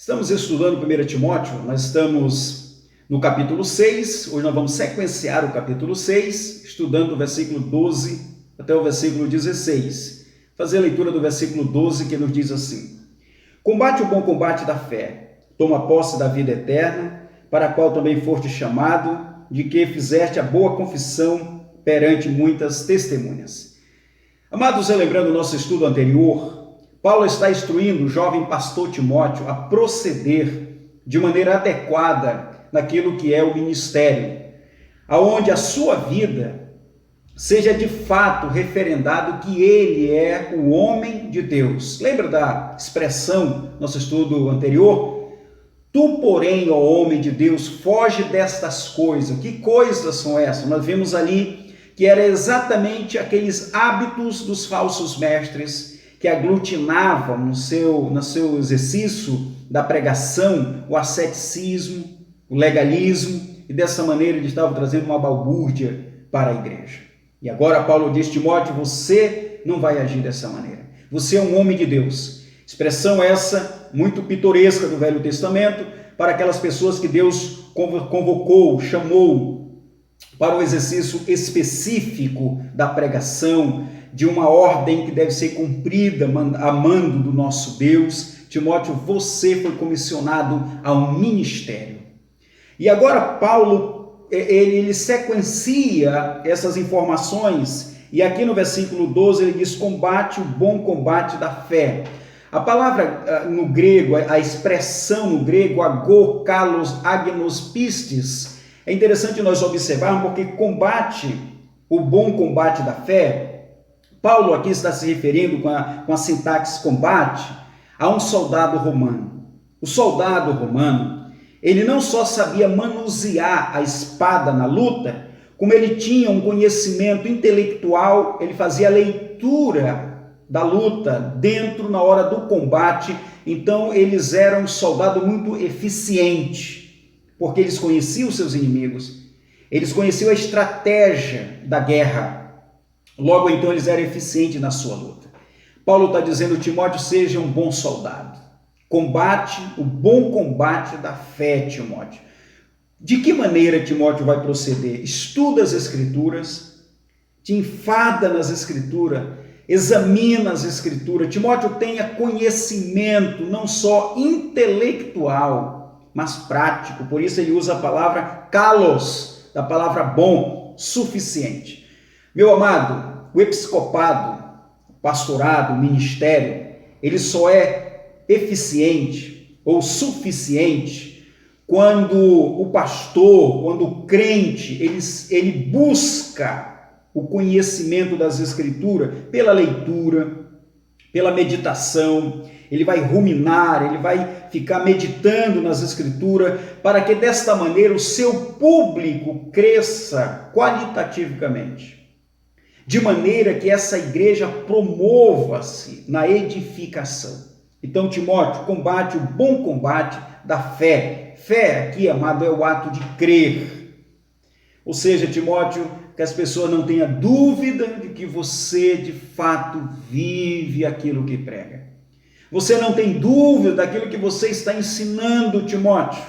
Estamos estudando 1 Timóteo, nós estamos no capítulo 6, hoje nós vamos sequenciar o capítulo 6, estudando o versículo 12 até o versículo 16. Fazer a leitura do versículo 12 que nos diz assim: Combate o bom combate da fé, toma posse da vida eterna, para a qual também foste chamado, de que fizeste a boa confissão perante muitas testemunhas. Amados, lembrando o nosso estudo anterior, Paulo está instruindo o jovem pastor Timóteo a proceder de maneira adequada naquilo que é o ministério, aonde a sua vida seja de fato referendado que ele é o homem de Deus. Lembra da expressão, nosso estudo anterior? Tu, porém, ó homem de Deus, foge destas coisas. Que coisas são essas? Nós vimos ali que era exatamente aqueles hábitos dos falsos mestres que aglutinavam no seu exercício da pregação o asceticismo, o legalismo, e dessa maneira ele estava trazendo uma balbúrdia para a igreja. E agora Paulo diz: Timóteo, você não vai agir dessa maneira. Você é um homem de Deus. Expressão essa muito pitoresca do Velho Testamento para aquelas pessoas que Deus convocou, chamou para o exercício específico da pregação, de uma ordem que deve ser cumprida a mando do nosso Deus. Timóteo, você foi comissionado a um ministério. E agora Paulo, ele sequencia essas informações, e aqui no versículo 12 ele diz: combate o bom combate da fé. A palavra no grego, a expressão no grego, agô, kalos, agnos, pistes, é interessante nós observarmos, porque combate, o bom combate da fé, Paulo aqui está se referindo com a sintaxe combate a um soldado romano. O soldado romano, ele não só sabia manusear a espada na luta, como ele tinha um conhecimento intelectual, ele fazia a leitura da luta dentro, na hora do combate. Então eles eram um soldado muito eficiente, porque eles conheciam os seus inimigos, eles conheciam a estratégia da guerra. Logo, então, eles eram eficientes na sua luta. Paulo está dizendo: Timóteo, seja um bom soldado. Combate o bom combate da fé, Timóteo. De que maneira Timóteo vai proceder? Estuda as Escrituras, te enfada nas Escrituras, examina as Escrituras. Timóteo, tenha conhecimento não só intelectual, mas prático. Por isso ele usa a palavra kalos, da palavra bom, suficiente. Meu amado, o episcopado, o pastorado, o ministério, ele só é eficiente ou suficiente quando o pastor, quando o crente, ele busca o conhecimento das Escrituras pela leitura, pela meditação. Ele vai ruminar, ele vai ficar meditando nas Escrituras, para que desta maneira o seu público cresça qualitativamente, de maneira que essa igreja promova-se na edificação. Então, Timóteo, combate o bom combate da fé. Fé aqui, amado, é o ato de crer. Ou seja, Timóteo, que as pessoas não tenham dúvida de que você de fato vive aquilo que prega. Você não tem dúvida daquilo que você está ensinando, Timóteo,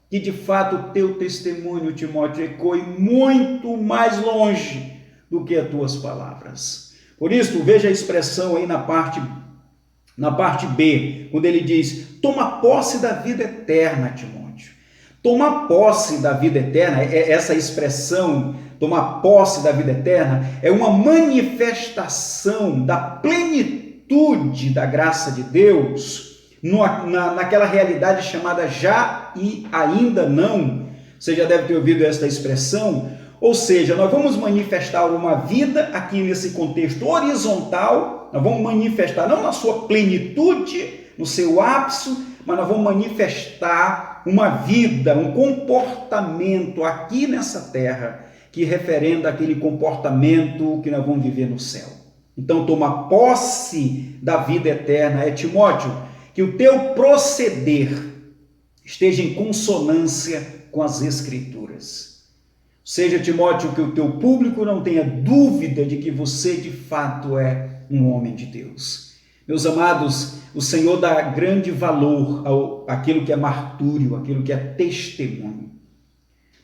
que de fato o teu testemunho, Timóteo, ecoe muito mais longe do que as tuas palavras. Por isso, veja a expressão aí na parte B, quando ele diz: toma posse da vida eterna, Timóteo. Tomar posse da vida eterna, essa expressão, tomar posse da vida eterna, é uma manifestação da plenitude da graça de Deus naquela realidade chamada já e ainda não. Você já deve ter ouvido esta expressão. Ou seja, nós vamos manifestar uma vida aqui nesse contexto horizontal, nós vamos manifestar não na sua plenitude, no seu ápice, mas nós vamos manifestar uma vida, um comportamento aqui nessa terra que referenda aquele comportamento que nós vamos viver no céu. Então, tomar posse da vida eterna é, Timóteo, que o teu proceder esteja em consonância com as Escrituras. Seja, Timóteo, que o teu público não tenha dúvida de que você de fato é um homem de Deus. Meus amados, o Senhor dá grande valor àquilo que é martírio, àquilo que é testemunho.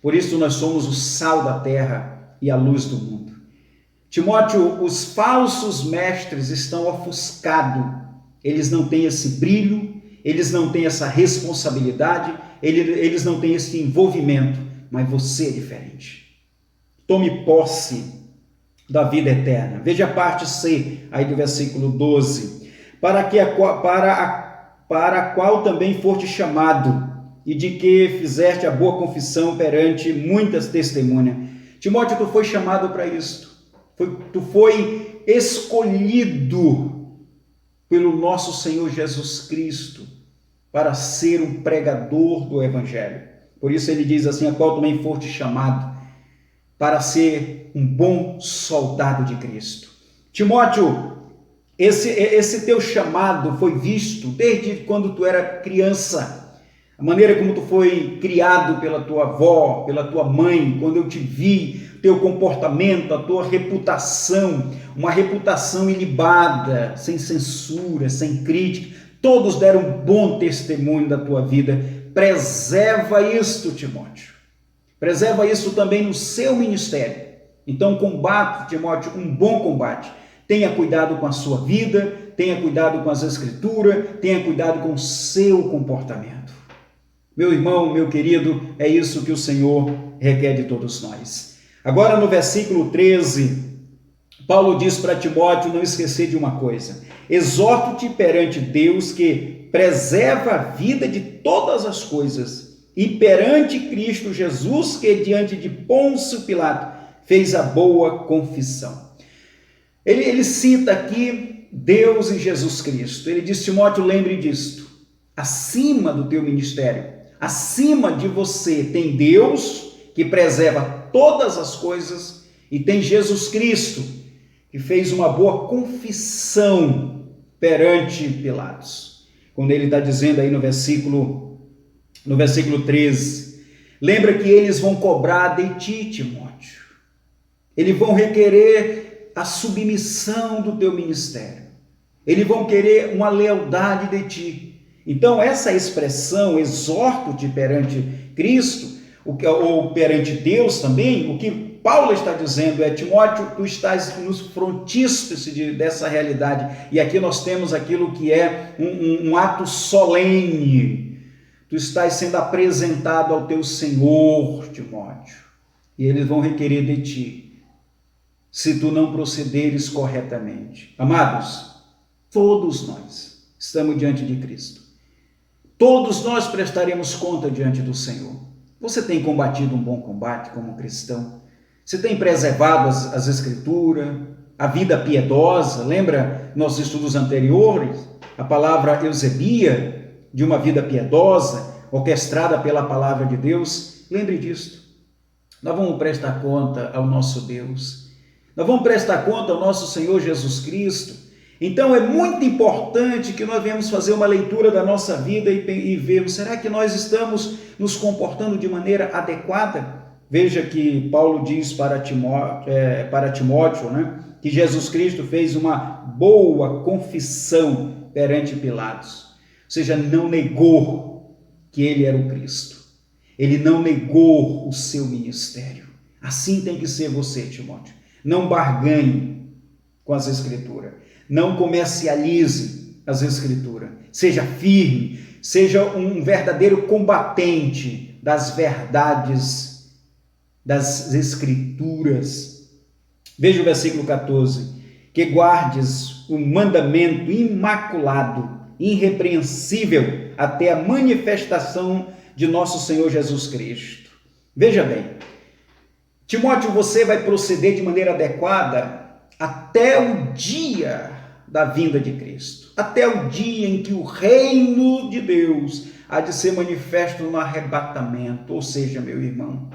Por isso nós somos o sal da terra e a luz do mundo. Timóteo, os falsos mestres estão ofuscados. Eles não têm esse brilho, eles não têm essa responsabilidade, eles não têm esse envolvimento, mas você é diferente. Tome posse da vida eterna. Veja a parte C, aí do versículo 12. Para a qual também foste chamado, e de que fizeste a boa confissão perante muitas testemunhas. Timóteo, tu foi chamado para isto. Tu foi escolhido pelo nosso Senhor Jesus Cristo para ser um pregador do Evangelho. Por isso ele diz assim, a qual também foste chamado para ser um bom soldado de Cristo. Timóteo, esse teu chamado foi visto desde quando tu era criança. A maneira como tu foi criado pela tua avó, pela tua mãe, quando eu te vi, teu comportamento, a tua reputação, uma reputação ilibada, sem censura, sem crítica, todos deram bom testemunho da tua vida. Preserva isto, Timóteo. Preserva isso também no seu ministério. Então combate, Timóteo, um bom combate. Tenha cuidado com a sua vida, tenha cuidado com as escrituras, tenha cuidado com o seu comportamento. Meu irmão, meu querido, é isso que o Senhor requer de todos nós. Agora no versículo 13, Paulo diz para Timóteo não esquecer de uma coisa. Exorto-te perante Deus que preserva a vida de todas as coisas e perante Cristo Jesus que diante de Pôncio Pilato fez a boa confissão. Ele cita aqui Deus e Jesus Cristo. Ele diz, Timóteo, lembre disto. Acima do teu ministério, acima de você tem Deus que preserva todas as coisas e tem Jesus Cristo que fez uma boa confissão perante Pilatos. Quando ele está dizendo aí no versículo 13, lembra que eles vão cobrar de ti, Timóteo. Eles vão requerer a submissão do teu ministério. Eles vão querer uma lealdade de ti. Então, essa expressão, exorto-te perante Cristo, ou perante Deus também, o que Paulo está dizendo é, Timóteo, tu estás nos frontíspices dessa realidade. E aqui nós temos aquilo que é um ato solene. Tu estás sendo apresentado ao teu Senhor, Timóteo. E eles vão requerer de ti, se tu não procederes corretamente. Amados, todos nós estamos diante de Cristo. Todos nós prestaremos conta diante do Senhor. Você tem combatido um bom combate como cristão? Você tem preservado as Escrituras, a vida piedosa? Lembra nossos estudos anteriores? A palavra eusebia, de uma vida piedosa, orquestrada pela palavra de Deus. Lembre disto. Nós vamos prestar conta ao nosso Deus. Nós vamos prestar conta ao nosso Senhor Jesus Cristo. Então é muito importante que nós venhamos fazer uma leitura da nossa vida e vermos, será que nós estamos nos comportando de maneira adequada? Veja que Paulo diz para Timóteo, né, que Jesus Cristo fez uma boa confissão perante Pilatos. Ou seja, não negou que ele era o Cristo. Ele não negou o seu ministério. Assim tem que ser você, Timóteo. Não barganhe com as Escrituras. Não comercialize as Escrituras. Seja firme, seja um verdadeiro combatente das verdades das Escrituras. Veja o versículo 14. Que guardes o mandamento imaculado, irrepreensível, até a manifestação de nosso Senhor Jesus Cristo. Veja bem, Timóteo, você vai proceder de maneira adequada até o dia da vinda de Cristo, até o dia em que o reino de Deus há de ser manifesto no arrebatamento. Ou seja, meu irmão,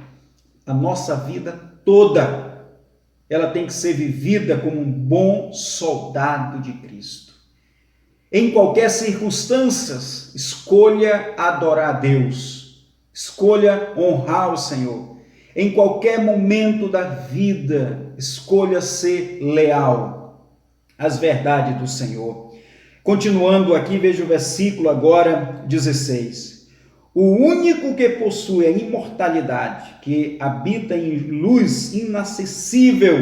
a nossa vida toda, ela tem que ser vivida como um bom soldado de Cristo. Em qualquer circunstância, escolha adorar a Deus, escolha honrar o Senhor. Em qualquer momento da vida, escolha ser leal às verdades do Senhor. Continuando aqui, veja o versículo agora 16. O único que possui a imortalidade, que habita em luz inacessível,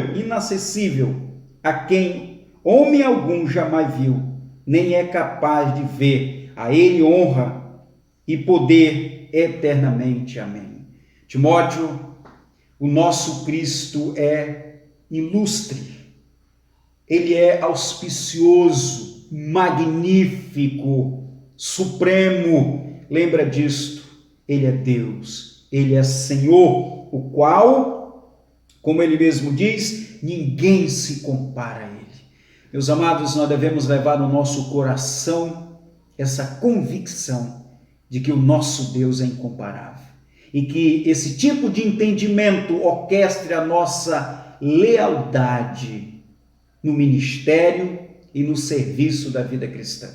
a quem homem algum jamais viu, nem é capaz de ver, a ele honra e poder eternamente. Amém. Timóteo, o nosso Cristo é ilustre, ele é auspicioso, magnífico, supremo. Lembra disto, ele é Deus, ele é Senhor, o qual, como ele mesmo diz, ninguém se compara a ele. Meus amados, nós devemos levar no nosso coração essa convicção de que o nosso Deus é incomparável e que esse tipo de entendimento orquestre a nossa lealdade no ministério e no serviço da vida cristã.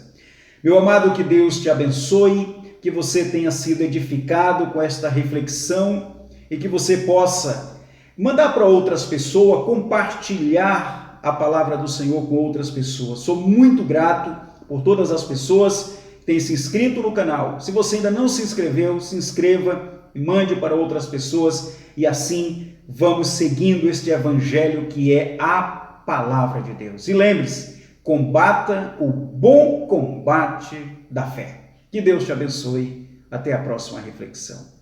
Meu amado, que Deus te abençoe, que você tenha sido edificado com esta reflexão e que você possa mandar para outras pessoas, compartilhar a palavra do Senhor com outras pessoas. Sou muito grato por todas as pessoas que têm se inscrito no canal. Se você ainda não se inscreveu, se inscreva e mande para outras pessoas e assim vamos seguindo este evangelho que é a palavra de Deus. E lembre-se, combata o bom combate da fé. Que Deus te abençoe. Até a próxima reflexão.